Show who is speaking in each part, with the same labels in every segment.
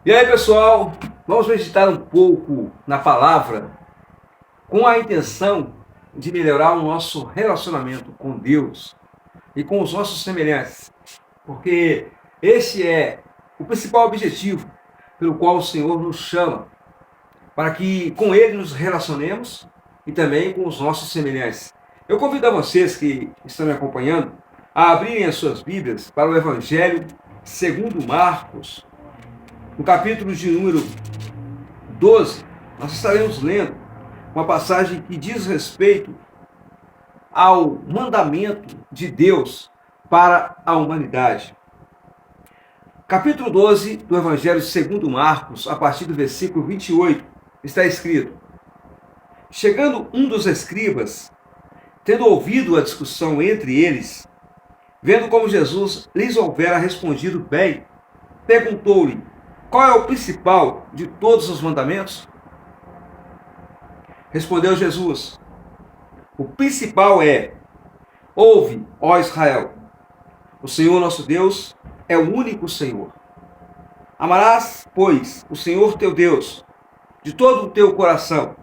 Speaker 1: E aí, pessoal, vamos meditar um pouco na palavra com a intenção de melhorar o nosso relacionamento com Deus e com os nossos semelhantes, porque esse é o principal objetivo pelo qual o Senhor nos chama, para que com Ele nos relacionemos e também com os nossos semelhantes. Eu convido a vocês que estão me acompanhando a abrirem as suas Bíblias para o Evangelho segundo Marcos, no capítulo de número 12, nós estaremos lendo uma passagem que diz respeito ao mandamento de Deus para a humanidade. Capítulo 12 do Evangelho segundo Marcos, a partir do versículo 28, está escrito: Chegando um dos escribas, tendo ouvido a discussão entre eles, vendo como Jesus lhes houvera respondido bem, perguntou-lhe: Qual é o principal de todos os mandamentos? Respondeu Jesus: O principal é: Ouve, ó Israel, o Senhor nosso Deus é o único Senhor. Amarás, pois, o Senhor teu Deus de todo o teu coração,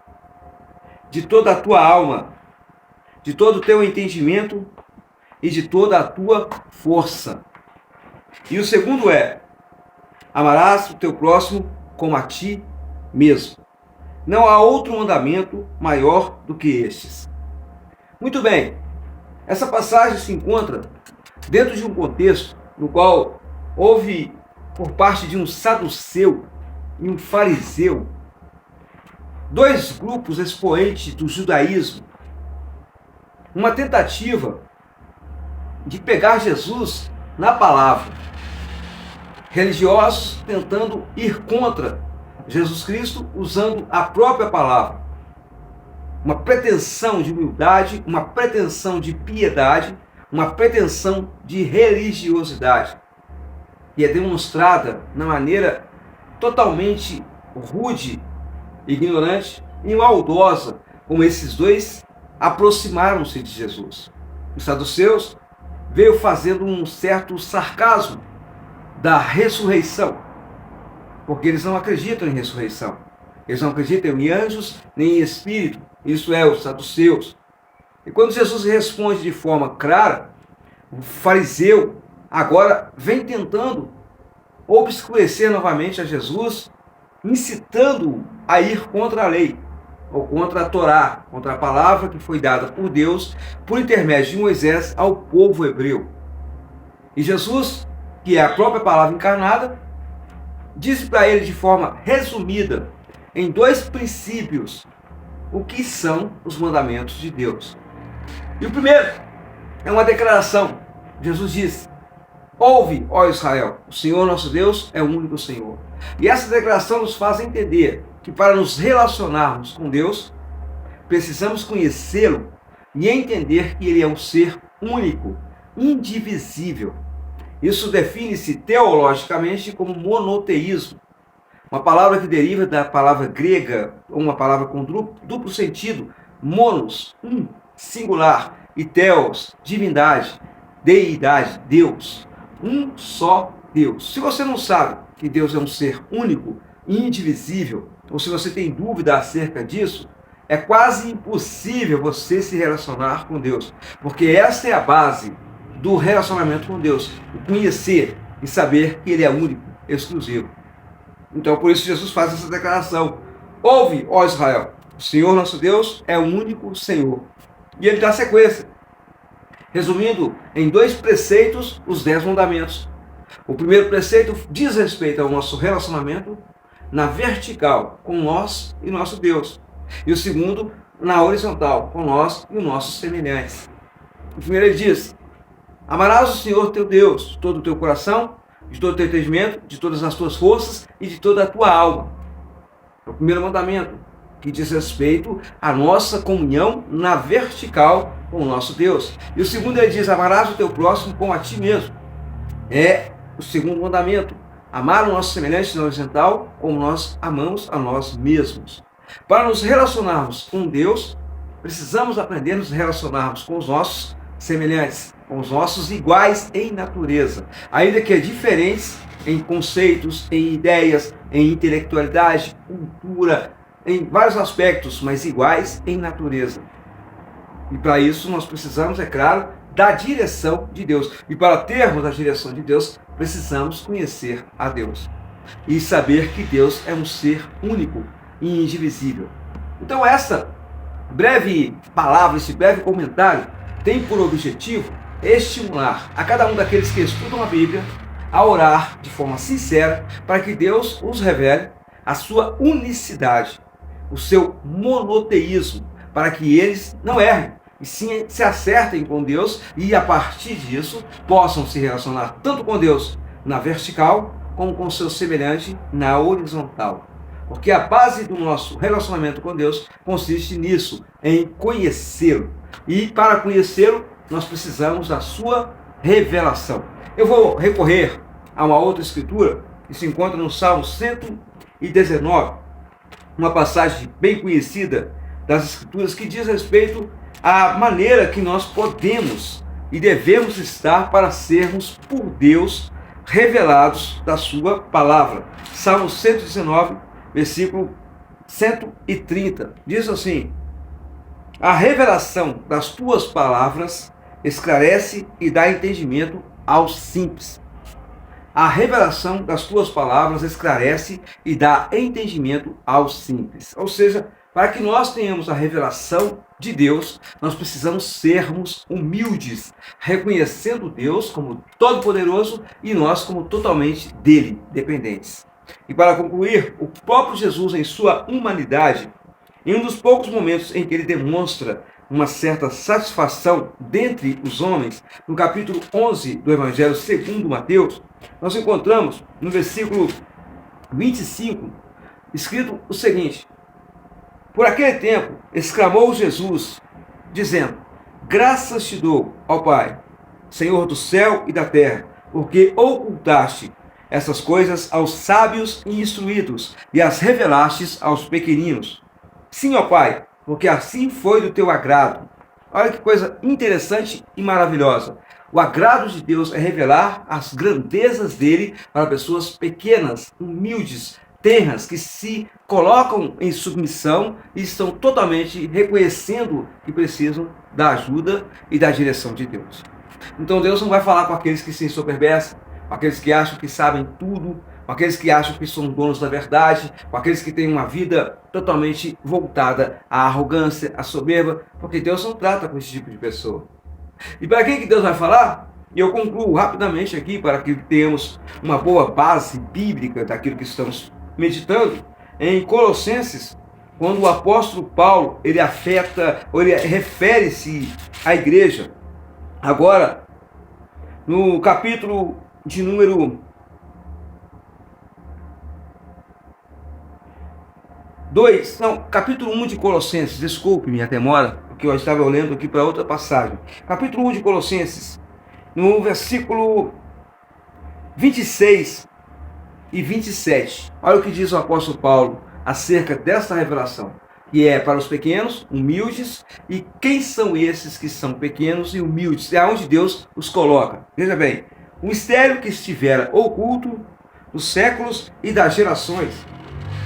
Speaker 1: de toda a tua alma, de todo o teu entendimento e de toda a tua força. E o segundo é: Amarás o teu próximo como a ti mesmo. Não há outro mandamento maior do que estes. Muito bem, essa passagem se encontra dentro de um contexto no qual houve, por parte de um saduceu e um fariseu, dois grupos expoentes do judaísmo, uma tentativa de pegar Jesus na palavra. Religiosos tentando ir contra Jesus Cristo usando a própria palavra. Uma pretensão de humildade, uma pretensão de piedade, uma pretensão de religiosidade. E é demonstrada na maneira totalmente rude, ignorante e maldosa como esses dois aproximaram-se de Jesus. Os saduceus veio fazendo um certo sarcasmo da ressurreição, porque eles não acreditam em ressurreição. Eles não acreditam em anjos nem em espírito. Isso é, os saduceus. E quando Jesus responde de forma clara, o fariseu agora vem tentando obscurecer novamente a Jesus, incitando-o a ir contra a lei, ou contra a Torá, contra a palavra que foi dada por Deus, por intermédio de Moisés, ao povo hebreu. E Jesus, que é a própria palavra encarnada, disse para ele de forma resumida, em dois princípios, o que são os mandamentos de Deus. E o primeiro é uma declaração. Jesus disse: Ouve, ó Israel, o Senhor nosso Deus é o único Senhor. E essa declaração nos faz entender que para nos relacionarmos com Deus, precisamos conhecê-lo e entender que ele é um ser único, indivisível. Isso define-se teologicamente como monoteísmo, uma palavra que deriva da palavra grega, uma palavra com duplo sentido, monos, singular, e theos, divindade, deidade, Deus, um só Deus. Se você não sabe que Deus é um ser único, indivisível, ou se você tem dúvida acerca disso, é quase impossível você se relacionar com Deus, porque essa é a base do relacionamento com Deus, conhecer e saber que Ele é único, exclusivo. Então, por isso Jesus faz essa declaração: Ouve, ó Israel, o Senhor nosso Deus é o único Senhor. E ele dá sequência, resumindo em dois preceitos os 10 mandamentos. O primeiro preceito diz respeito ao nosso relacionamento na vertical, com nós e nosso Deus. E o segundo, na horizontal, com nós e os nossos semelhantes. O primeiro ele diz: Amarás o Senhor teu Deus de todo o teu coração, de todo o teu entendimento, de todas as tuas forças e de toda a tua alma. É o primeiro mandamento, que diz respeito à nossa comunhão na vertical com o nosso Deus. E o segundo ele diz: Amarás o teu próximo como a ti mesmo. É o segundo mandamento. Amar o nosso semelhante na horizontal como nós amamos a nós mesmos. Para nos relacionarmos com Deus, precisamos aprender a nos relacionarmos com os nossos semelhantes, com os nossos iguais em natureza, ainda que diferentes em conceitos, em ideias, em intelectualidade, cultura, em vários aspectos, mas iguais em natureza. E para isso nós precisamos, é claro, da direção de Deus. E para termos a direção de Deus, precisamos conhecer a Deus. E saber que Deus é um ser único e indivisível. Então essa breve palavra, esse breve comentário, tem por objetivo estimular a cada um daqueles que estudam a Bíblia a orar de forma sincera para que Deus os revele a sua unicidade, o seu monoteísmo, para que eles não errem, e sim se acertem com Deus e a partir disso possam se relacionar tanto com Deus na vertical como com seu semelhante na horizontal. Porque a base do nosso relacionamento com Deus consiste nisso, em conhecê-lo. E para conhecê-lo, nós precisamos da sua revelação. Eu vou recorrer a uma outra escritura que se encontra no Salmo 119, uma passagem bem conhecida das escrituras que diz respeito à maneira que nós podemos e devemos estar para sermos por Deus revelados da sua palavra. Salmo 119, versículo 130, diz assim: a revelação das tuas palavras esclarece e dá entendimento aos simples. A revelação das tuas palavras esclarece e dá entendimento aos simples. Ou seja, para que nós tenhamos a revelação de Deus, nós precisamos sermos humildes, reconhecendo Deus como todo-poderoso e nós como totalmente dele dependentes. E para concluir, o próprio Jesus, em sua humanidade, em um dos poucos momentos em que ele demonstra uma certa satisfação dentre os homens, no capítulo 11 do Evangelho segundo Mateus, nós encontramos no versículo 25, escrito o seguinte: por aquele tempo, exclamou Jesus, dizendo: graças te dou, ó Pai, Senhor do céu e da terra, porque ocultaste essas coisas aos sábios e instruídos e as revelastes aos pequeninos. Sim, ó Pai, porque assim foi do teu agrado. Olha que coisa interessante e maravilhosa. O agrado de Deus é revelar as grandezas dele para pessoas pequenas, humildes, tenras, que se colocam em submissão e estão totalmente reconhecendo que precisam da ajuda e da direção de Deus. Então Deus não vai falar com aqueles que se ensoberbecem, com aqueles que acham que sabem tudo, com aqueles que acham que são donos da verdade, com aqueles que têm uma vida totalmente voltada à arrogância, à soberba, porque Deus não trata com esse tipo de pessoa. E para quem que Deus vai falar? E eu concluo rapidamente aqui, para que tenhamos uma boa base bíblica daquilo que estamos meditando, em Colossenses, quando o apóstolo Paulo, ele refere-se à igreja. Agora, no capítulo de número 2, não, capítulo 1 de Colossenses, desculpe minha demora, porque eu estava olhando aqui para outra passagem. Capítulo 1 de Colossenses, no versículo 26 e 27. Olha o que diz o apóstolo Paulo acerca desta revelação, que é para os pequenos, humildes, e quem são esses que são pequenos e humildes? É onde Deus os coloca. Veja bem, o mistério que estivera oculto dos séculos e das gerações,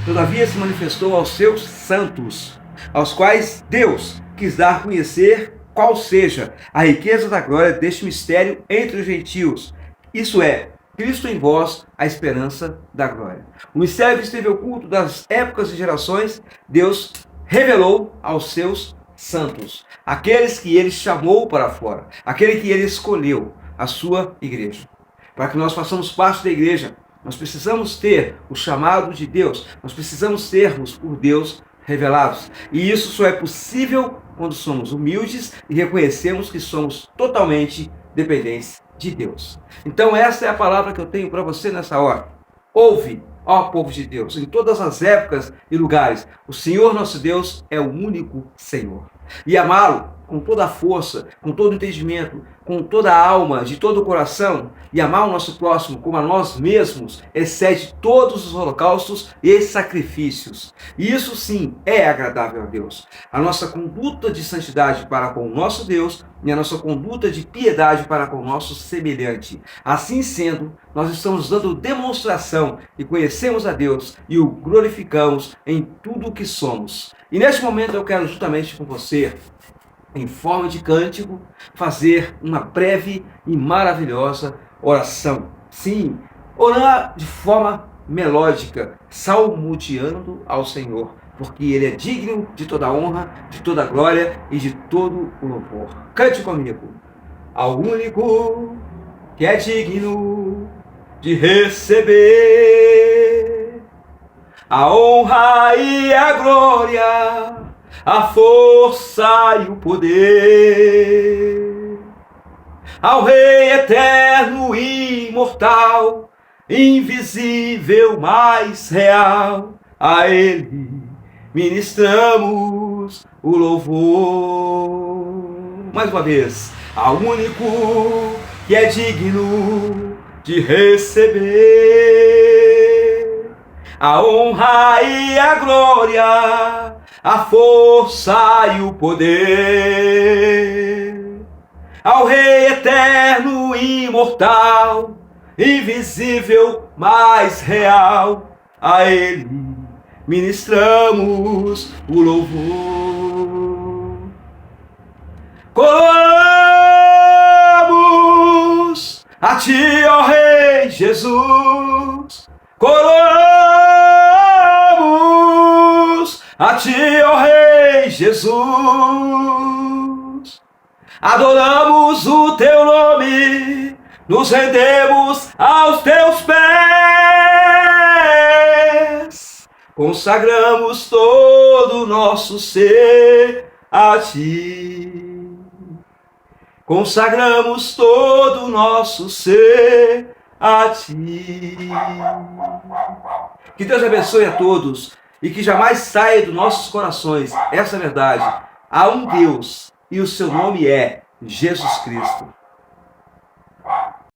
Speaker 1: todavia se manifestou aos seus santos, aos quais Deus quis dar a conhecer qual seja a riqueza da glória deste mistério entre os gentios. Isso é, Cristo em vós, a esperança da glória. O mistério que esteve oculto das épocas e gerações, Deus revelou aos seus santos, aqueles que ele chamou para fora, aquele que ele escolheu, a sua igreja. Para que nós façamos parte da igreja, nós precisamos ter o chamado de Deus, nós precisamos sermos por Deus revelados. E isso só é possível quando somos humildes e reconhecemos que somos totalmente dependentes de Deus. Então essa é a palavra que eu tenho para você nessa hora. Ouve, ó povo de Deus, em todas as épocas e lugares, o Senhor nosso Deus é o único Senhor. E amá-lo com toda a força, com todo o entendimento, com toda a alma, de todo o coração, e amar o nosso próximo como a nós mesmos, excede todos os holocaustos e sacrifícios. E isso sim é agradável a Deus. A nossa conduta de santidade para com o nosso Deus e a nossa conduta de piedade para com o nosso semelhante. Assim sendo, nós estamos dando demonstração e conhecemos a Deus e o glorificamos em tudo o que somos. E neste momento eu quero juntamente com você, em forma de cântico, fazer uma breve e maravilhosa oração. Sim, orar de forma melódica, salmodiando ao Senhor, porque Ele é digno de toda honra, de toda glória e de todo o louvor. Cante comigo. Ao único que é digno de receber a honra e a glória, a força e o poder, ao Rei eterno e imortal, invisível, mais real, a Ele ministramos o louvor. Mais uma vez, ao único que é digno de receber a honra e a glória, a força e o poder, ao Rei eterno e imortal, invisível, mais real, a Ele ministramos o louvor. Coroamos a Ti, ó Rei Jesus, coroamos a Ti, ó Rei Jesus, adoramos o Teu nome, nos rendemos aos Teus pés, consagramos todo o nosso ser a Ti, consagramos todo o nosso ser a Ti. Que Deus abençoe a todos e que jamais saia dos nossos corações essa verdade. Há um Deus e o seu nome é Jesus Cristo.